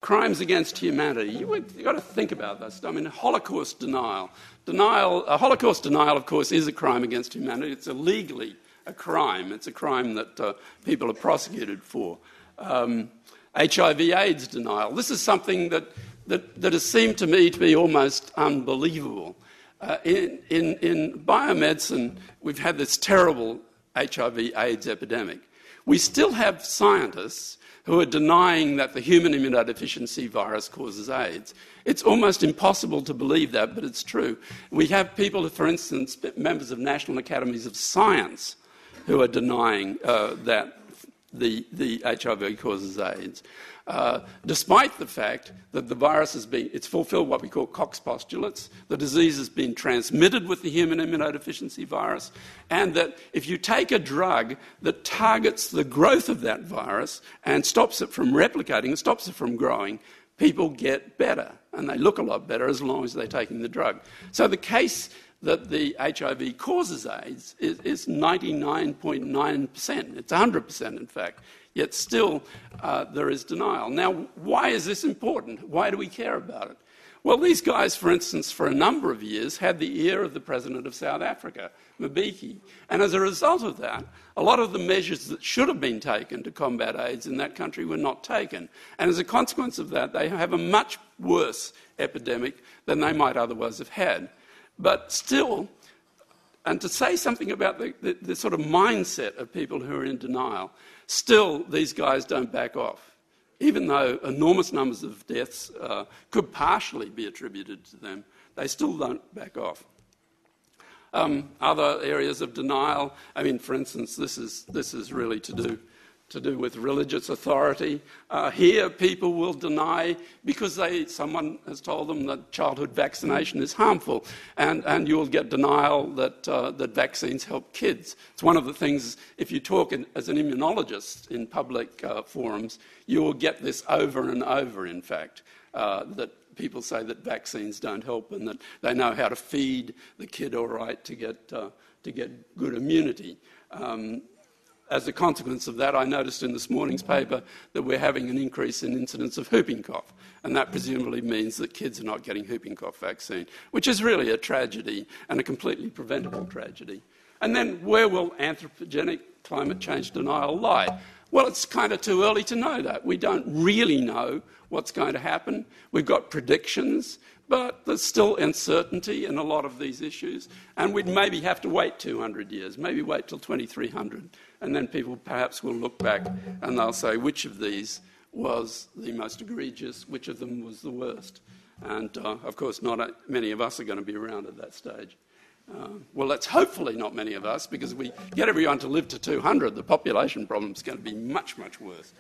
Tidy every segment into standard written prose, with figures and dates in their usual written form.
crimes against humanity. You've got to think about this. I mean, Holocaust denial. Holocaust denial, of course, is a crime against humanity. It's legally a crime. It's a crime that people are prosecuted for. HIV/AIDS denial. This is something that has seemed to me to be almost unbelievable. In biomedicine, we've had this terrible HIV/AIDS epidemic. We still have scientists who are denying that the human immunodeficiency virus causes AIDS. It's almost impossible to believe that, but it's true. We have people, for instance, members of National Academies of Science, who are denying that the HIV causes AIDS, despite the fact that the virus it's fulfilled what we call Koch's postulates. The disease has been transmitted with the human immunodeficiency virus, and that if you take a drug that targets the growth of that virus and stops it from replicating and stops it from growing, people get better, and they look a lot better as long as they're taking the drug. So the case that the HIV causes AIDS is 99.9%. It's 100%, in fact. Yet still, there is denial. Now, why is this important? Why do we care about it? Well, these guys, for instance, for a number of years, had the ear of the President of South Africa, Mbeki. And as a result of that, a lot of the measures that should have been taken to combat AIDS in that country were not taken. And as a consequence of that, they have a much worse epidemic than they might otherwise have had. But still, and to say something about the sort of mindset of people who are in denial, still these guys don't back off, even though enormous numbers of deaths could partially be attributed to them. They still don't back off. Other areas of denial, I mean, for instance, this is really to do with religious authority. Here, people will deny because someone has told them that childhood vaccination is harmful, and you'll get denial that vaccines help kids. It's one of the things, if you talk as an immunologist in public forums, you will get this over and over, in fact, that people say that vaccines don't help and that they know how to feed the kid all right to get good immunity. As a consequence of that, I noticed in this morning's paper that we're having an increase in incidence of whooping cough, and that presumably means that kids are not getting whooping cough vaccine, which is really a tragedy and a completely preventable tragedy. And then where will anthropogenic climate change denial lie? Well, it's kind of too early to know that. We don't really know what's going to happen. We've got predictions, but there's still uncertainty in a lot of these issues, and we'd maybe have to wait 200 years, maybe wait till 2300, and then people perhaps will look back and they'll say which of these was the most egregious, which of them was the worst. And, of course, not many of us are going to be around at that stage. Well, that's hopefully not many of us, because if we get everyone to live to 200, the population problem is going to be much, much worse.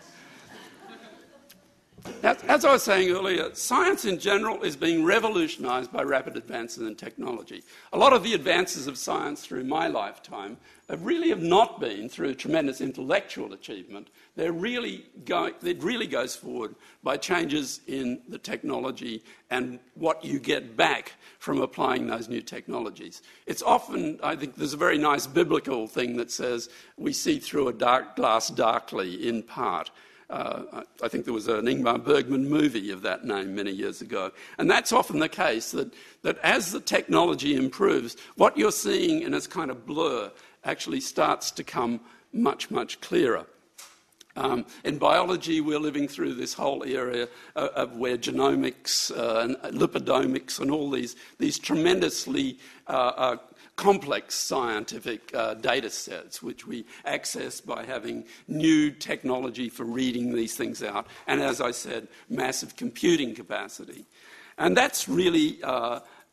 As I was saying earlier, science in general is being revolutionised by rapid advances in technology. A lot of the advances of science through my lifetime have not been through tremendous intellectual achievement. It really goes forward by changes in the technology and what you get back from applying those new technologies. It's often, I think there's a very nice biblical thing that says, we see through a dark glass darkly in part. I think there was an Ingmar Bergman movie of that name many years ago. And that's often the case, that as the technology improves, what you're seeing in its kind of blur actually starts to come much, much clearer. In biology, we're living through this whole area of where genomics and lipidomics and all these tremendously complex scientific data sets, which we access by having new technology for reading these things out, and as I said, massive computing capacity. And that's really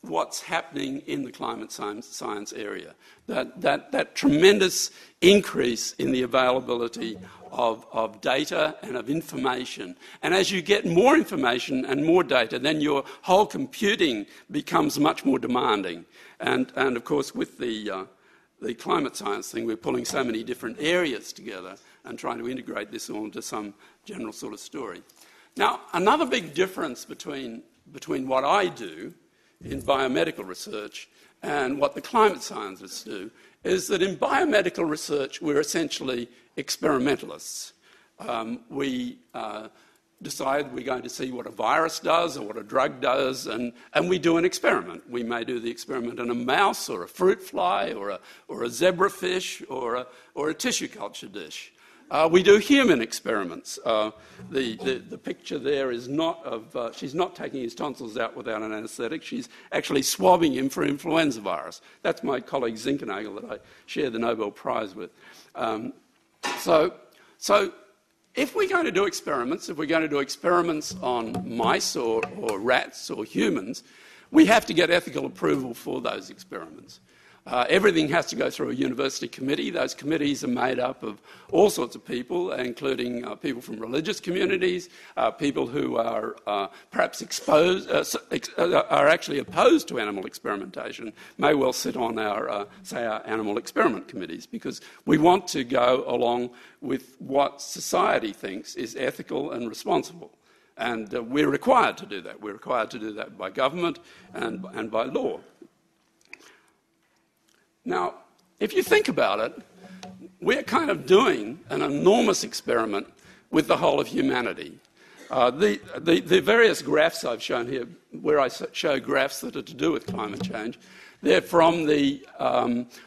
what's happening in the climate science area, that tremendous increase in the availability of data and of information. And as you get more information and more data, then your whole computing becomes much more demanding. And of course, with the climate science thing, we're pulling so many different areas together and trying to integrate this all into some general sort of story. Now, another big difference between what I do in biomedical research and what the climate scientists do is that in biomedical research, we're essentially experimentalists. We decide we're going to see what a virus does or what a drug does, and we do an experiment. We may do the experiment in a mouse or a fruit fly or a zebrafish or a tissue culture dish. We do human experiments. The picture there is not of, she's not taking his tonsils out without an anaesthetic. She's actually swabbing him for influenza virus. That's my colleague Zinkernagel that I share the Nobel Prize with. So if we're going to do experiments, if we're going to do experiments on mice or rats or humans, we have to get ethical approval for those experiments. Everything has to go through a university committee. Those committees are made up of all sorts of people, including people from religious communities, people who are perhaps are actually opposed to animal experimentation, may well sit on our animal experiment committees, because we want to go along with what society thinks is ethical and responsible. And we're required to do that. We're required to do that by government and by law. Now, if you think about it, we're kind of doing an enormous experiment with the whole of humanity. The various graphs I've shown here, where I show graphs that are to do with climate change, they're from the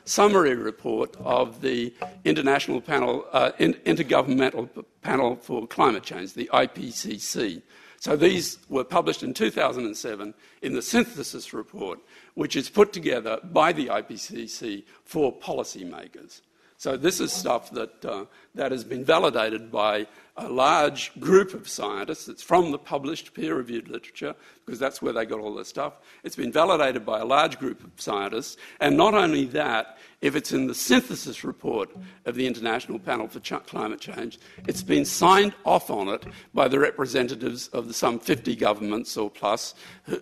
summary report of the Intergovernmental Panel for Climate Change, the IPCC. So these were published in 2007 in the synthesis report, which is put together by the IPCC for policymakers. So this is stuff that has been validated by a large group of scientists. It's from the published peer-reviewed literature, because that's where they got all this stuff. It's been validated by a large group of scientists. And not only that, if it's in the synthesis report of the International Panel for Climate Change, it's been signed off on it by the representatives of the some 50 governments or plus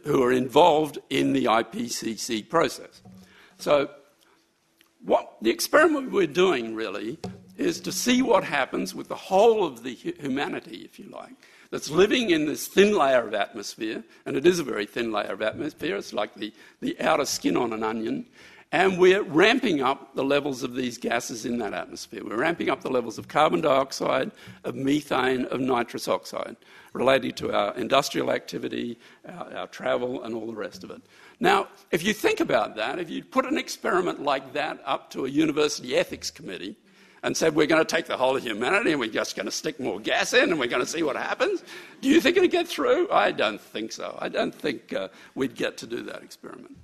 who are involved in the IPCC process. So what the experiment we're doing really is to see what happens with the whole of the humanity, if you like, that's living in this thin layer of atmosphere, and it is a very thin layer of atmosphere. It's like the outer skin on an onion. And we're ramping up the levels of these gases in that atmosphere. We're ramping up the levels of carbon dioxide, of methane, of nitrous oxide, related to our industrial activity, our travel, and all the rest of it. Now, if you think about that, if you put an experiment like that up to a university ethics committee and said, we're going to take the whole of humanity and we're just going to stick more gas in and we're going to see what happens, do you think it'd get through? I don't think so. I don't think we'd get to do that experiment.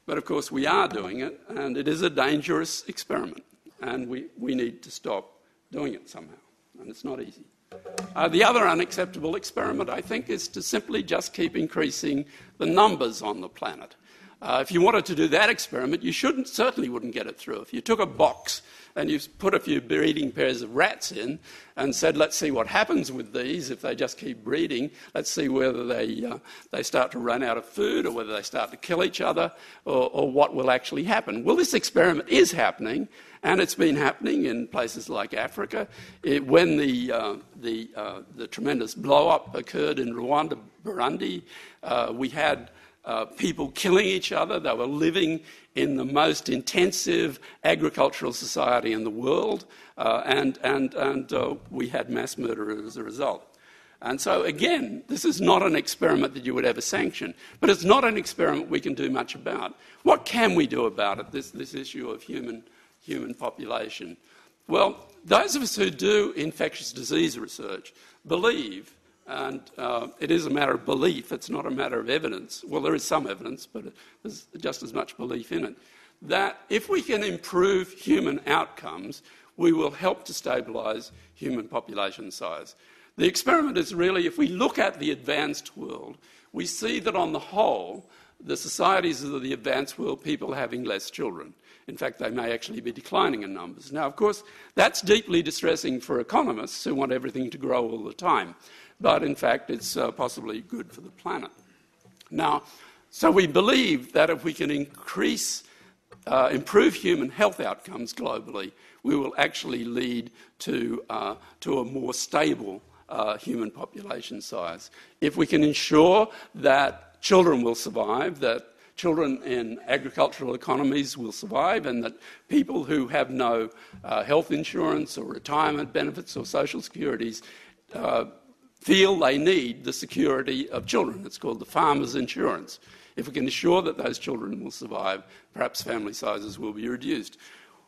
But of course we are doing it, and it is a dangerous experiment, and we need to stop doing it somehow, and it's not easy. The other unacceptable experiment, I think, is to simply just keep increasing the numbers on the planet. If you wanted to do that experiment, you certainly wouldn't get it through. If you took a box and you put a few breeding pairs of rats in and said, let's see what happens with these if they just keep breeding, let's see whether they start to run out of food or whether they start to kill each other or what will actually happen. Well, this experiment is happening, and it's been happening in places like Africa. When the tremendous blow-up occurred in Rwanda, Burundi, we had people killing each other. They were living in the most intensive agricultural society in the world, and we had mass murder as a result. And so, again, this is not an experiment that you would ever sanction, but it's not an experiment we can do much about. What can we do about it, this issue of human population? Well, those of us who do infectious disease research believe, and it is a matter of belief, it's not a matter of evidence. Well, there is some evidence, but there's just as much belief in it, that if we can improve human outcomes, we will help to stabilise human population size. The experiment is really, if we look at the advanced world, we see that on the whole, the societies of the advanced world, people are having less children. In fact, they may actually be declining in numbers. Now, of course, that's deeply distressing for economists who want everything to grow all the time. But in fact, it's possibly good for the planet. Now, so we believe that if we can improve human health outcomes globally, we will actually lead to a more stable human population size. If we can ensure that children will survive, that children in agricultural economies will survive, and that people who have no health insurance or retirement benefits or social securities feel they need the security of children. It's called the farmer's insurance. If we can ensure that those children will survive, perhaps family sizes will be reduced.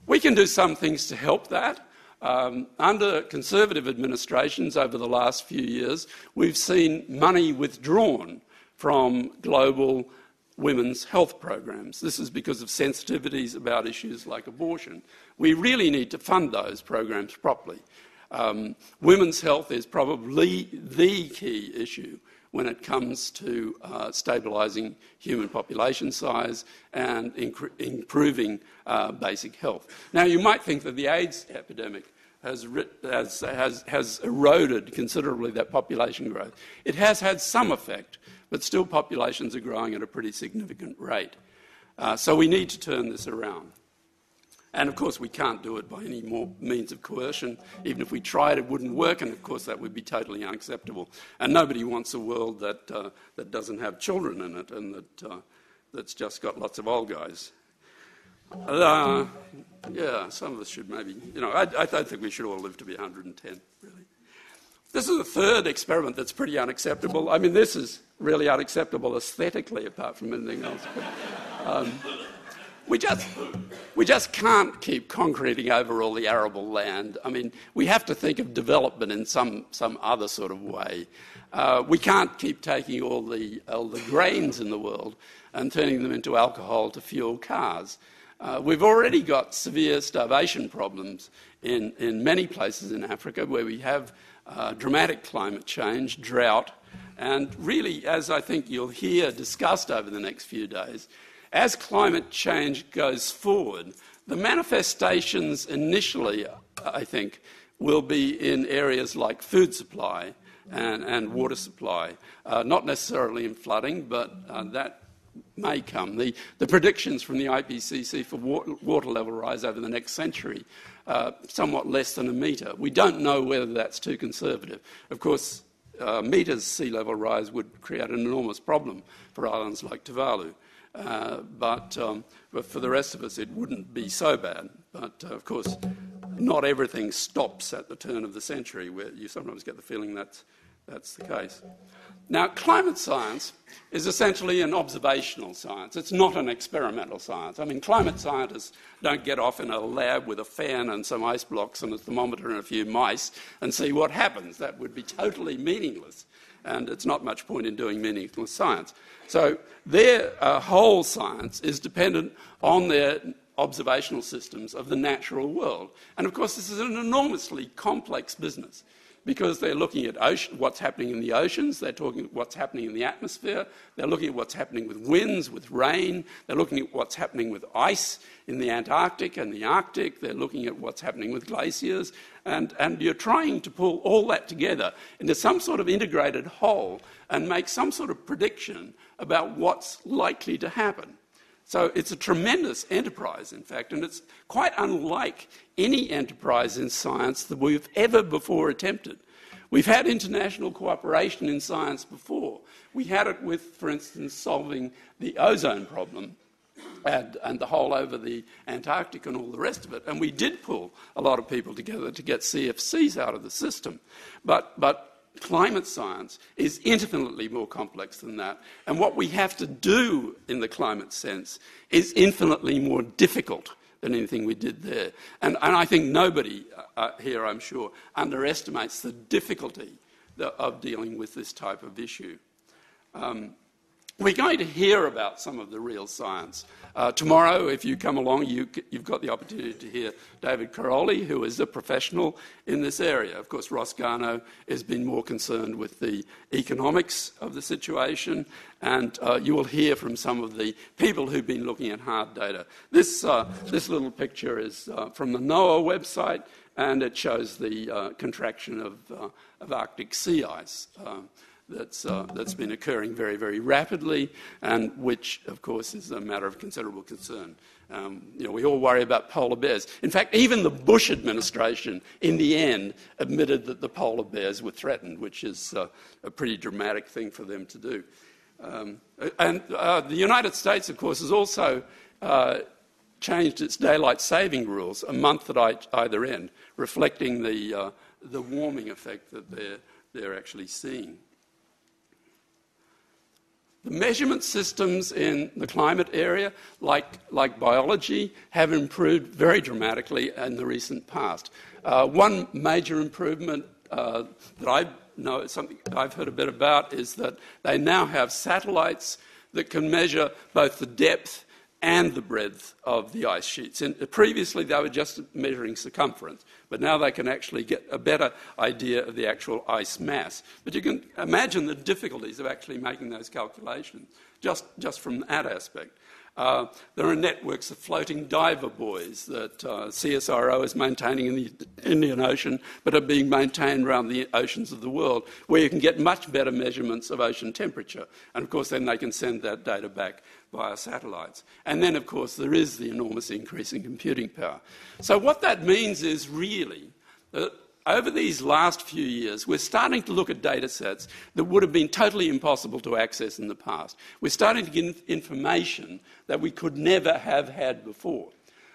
We can do some things to help that. Under Conservative administrations over the last few years, we've seen money withdrawn from global women's health programs. This is because of sensitivities about issues like abortion. We really need to fund those programs properly. Women's health is probably the key issue when it comes to stabilising human population size and improving basic health. Now, you might think that the AIDS epidemic has eroded considerably that population growth. It has had some effect, but still populations are growing at a pretty significant rate. So we need to turn this around. And of course we can't do it by any more means of coercion. Even if we tried, it wouldn't work, and of course that would be totally unacceptable. And nobody wants a world that doesn't have children in it and that's just got lots of old guys. Yeah, some of us should maybe, I don't think we should all live to be 110, really. This is a third experiment that's pretty unacceptable. I mean, this is really unacceptable aesthetically, apart from anything else. But, we just can't keep concreting over all the arable land. I mean, we have to think of development in some other sort of way. We can't keep taking all the grains in the world and turning them into alcohol to fuel cars. We've already got severe starvation problems in many places in Africa where we have dramatic climate change, drought, and really, as I think you'll hear discussed over the next few days, as climate change goes forward, the manifestations initially, I think, will be in areas like food supply and water supply, not necessarily in flooding, but that may come. The predictions from the IPCC for water level rise over the next century, somewhat less than a metre. We don't know whether that's too conservative. Of course, metres sea level rise would create an enormous problem for islands like Tuvalu. But for the rest of us, it wouldn't be so bad. But, of course, not everything stops at the turn of the century, where you sometimes get the feeling that's the case. Now, climate science is essentially an observational science. It's not an experimental science. I mean, climate scientists don't get off in a lab with a fan and some ice blocks and a thermometer and a few mice and see what happens. That would be totally meaningless. And it's not much point in doing meaningless science. So their whole science is dependent on their observational systems of the natural world. And of course, this is an enormously complex business because they're looking at what's happening in the oceans, they're talking about what's happening in the atmosphere, they're looking at what's happening with winds, with rain, they're looking at what's happening with ice in the Antarctic and the Arctic, they're looking at what's happening with glaciers, and you're trying to pull all that together into some sort of integrated whole and make some sort of prediction about what's likely to happen. So it's a tremendous enterprise, in fact, and it's quite unlike any enterprise in science that we've ever before attempted. We've had international cooperation in science before. We had it with, for instance, solving the ozone problem and the hole over the Antarctic and all the rest of it, and we did pull a lot of people together to get CFCs out of the system. But climate science is infinitely more complex than that, and what we have to do in the climate sense is infinitely more difficult than anything we did there. And I think nobody here, I'm sure, underestimates the difficulty of dealing with this type of issue. We're going to hear about some of the real science. Tomorrow, if you come along, you've got the opportunity to hear David Caroli, who is a professional in this area. Of course, Ross Garnaut has been more concerned with the economics of the situation, and you will hear from some of the people who've been looking at hard data. This little picture is from the NOAA website, and it shows the contraction of Arctic sea ice. That's been occurring very, very rapidly, and which, of course, is a matter of considerable concern. We all worry about polar bears. In fact, even the Bush administration, in the end, admitted that the polar bears were threatened, which is a pretty dramatic thing for them to do. The United States, of course, has also changed its daylight saving rules a month at either end, reflecting the warming effect that they're actually seeing. The measurement systems in the climate area, like biology, have improved very dramatically in the recent past. One major improvement that I know, something I've heard a bit about, is that they now have satellites that can measure both the depth and the breadth of the ice sheets. And previously they were just measuring circumference, but now they can actually get a better idea of the actual ice mass. But you can imagine the difficulties of actually making those calculations, just from that aspect. There are networks of floating diver buoys that CSIRO is maintaining in the Indian Ocean, but are being maintained around the oceans of the world, where you can get much better measurements of ocean temperature. And of course, then they can send that data back via satellites. And then, of course, there is the enormous increase in computing power. So what that means is really that over these last few years, we're starting to look at data sets that would have been totally impossible to access in the past. We're starting to get information that we could never have had before.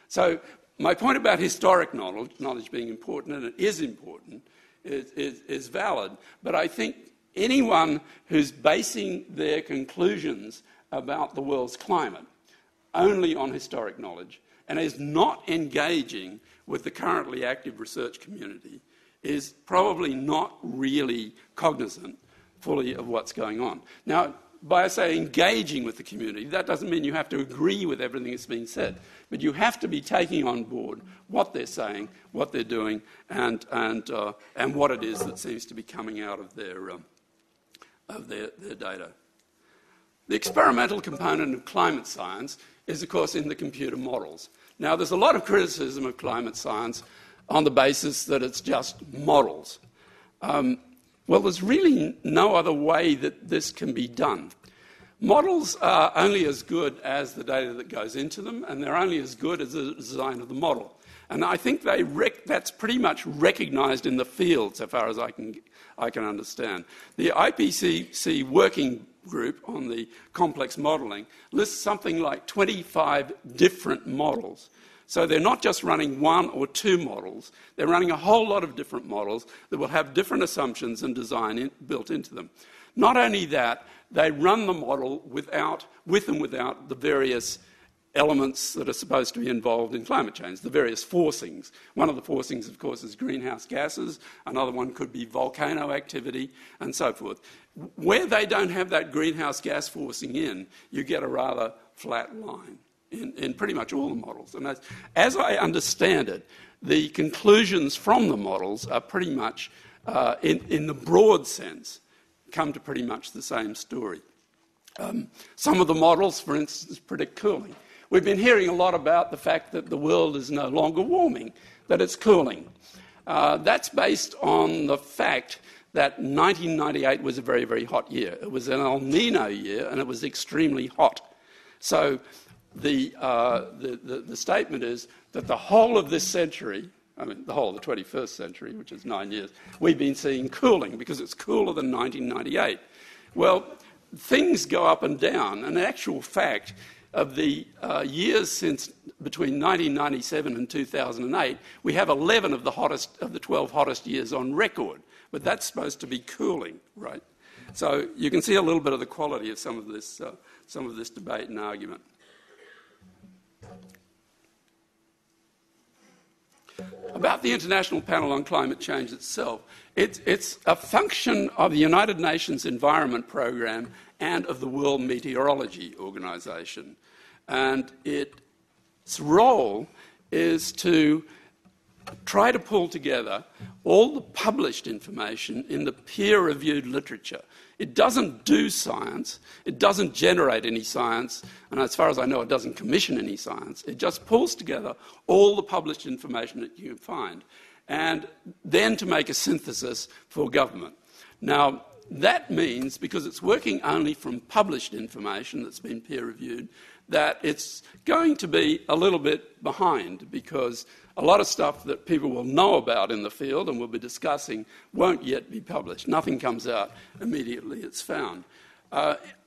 So my point about historic knowledge being important, and it is important, is valid. But I think anyone who's basing their conclusions about the world's climate only on historic knowledge and is not engaging with the currently active research community is probably not really cognizant fully of what's going on. Now, by, say, engaging with the community, that doesn't mean you have to agree with everything that's being said, but you have to be taking on board what they're saying, what they're doing, and what it is that seems to be coming out of their data. The experimental component of climate science is, of course, in the computer models. Now, there's a lot of criticism of climate science on the basis that it's just models. Well, there's really no other way that this can be done. Models are only as good as the data that goes into them, and they're only as good as the design of the model. And I think that's pretty much recognised in the field, so far as I can understand. The IPCC working group on the complex modelling lists something like 25 different models. So they're not just running one or two models, they're running a whole lot of different models that will have different assumptions and design built into them. Not only that, they run the model with and without the various elements that are supposed to be involved in climate change, the various forcings. One of the forcings, of course, is greenhouse gases. Another one could be volcano activity, and so forth. Where they don't have that greenhouse gas forcing in, you get a rather flat line in pretty much all the models. And as I understand it, the conclusions from the models are pretty much, in the broad sense, come to pretty much the same story. Some of the models, for instance, predict cooling. We've been hearing a lot about the fact that the world is no longer warming, that it's cooling. That's based on the fact that 1998 was a very, very hot year. It was an El Nino year, and it was extremely hot. So the statement is that the whole of this century, I mean the whole of the 21st century, which is 9 years, we've been seeing cooling because it's cooler than 1998. Well, things go up and down, and in actual fact, of the years since between 1997 and 2008, we have 11 of the 12 hottest years on record. But that's supposed to be cooling, right? So you can see a little bit of the quality of some of this debate and argument. About the International Panel on Climate Change itself, it's a function of the United Nations Environment Programme and of the World Meteorology Organization. And its role is to try to pull together all the published information in the peer-reviewed literature. It doesn't do science, it doesn't generate any science, and as far as I know, it doesn't commission any science. It just pulls together all the published information that you can find, and then to make a synthesis for government. Now, that means, because it's working only from published information that's been peer-reviewed, that it's going to be a little bit behind, because a lot of stuff that people will know about in the field and will be discussing won't yet be published. Nothing comes out immediately it's found.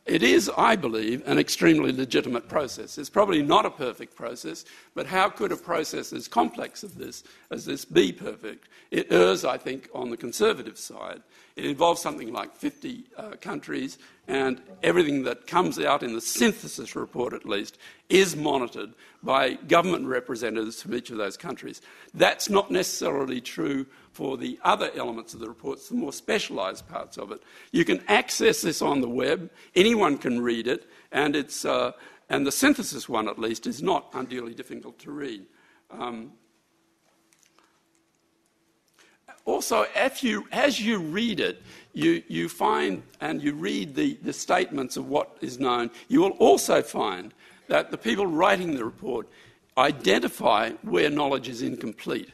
It is, I believe, an extremely legitimate process. It's probably not a perfect process, but how could a process as complex as this be perfect? It errs, I think, on the conservative side. It involves something like 50 countries, and everything that comes out in the synthesis report, at least, is monitored by government representatives from each of those countries. That's not necessarily true for the other elements of the reports, the more specialised parts of it. You can access this on the web, anyone can read it, and the synthesis one, at least, is not unduly difficult to read. Also, as you read it, you find and you read the statements of what is known, you will also find that the people writing the report identify where knowledge is incomplete.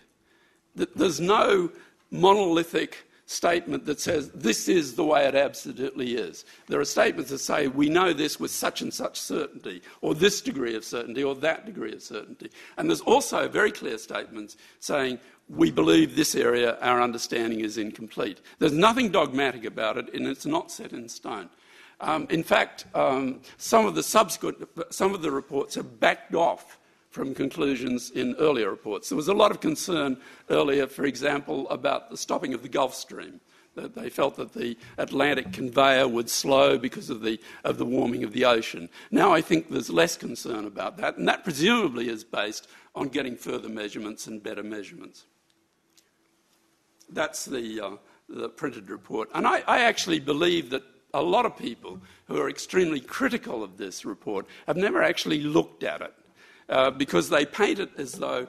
There's no monolithic statement that says this is the way it absolutely is. There are statements that say we know this with such and such certainty, or this degree of certainty, or that degree of certainty. And there's also very clear statements saying we believe this area, our understanding is incomplete. There's nothing dogmatic about it, and it's not set in stone. In fact, some of the reports have backed off from conclusions in earlier reports. There was a lot of concern earlier, for example, about the stopping of the Gulf Stream, that they felt that the Atlantic conveyor would slow because of the warming of the ocean. Now I think there's less concern about that, and that presumably is based on getting further measurements and better measurements. That's the printed report. And I actually believe that a lot of people who are extremely critical of this report have never actually looked at it. Because they paint it as though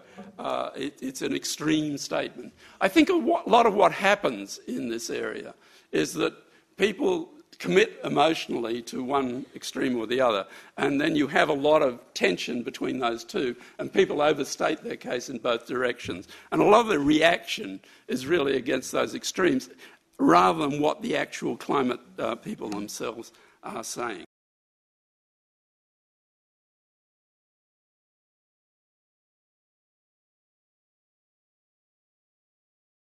it's an extreme statement. I think a lot of what happens in this area is that people commit emotionally to one extreme or the other, and then you have a lot of tension between those two, and people overstate their case in both directions. And a lot of the reaction is really against those extremes, rather than what the actual climate people themselves are saying.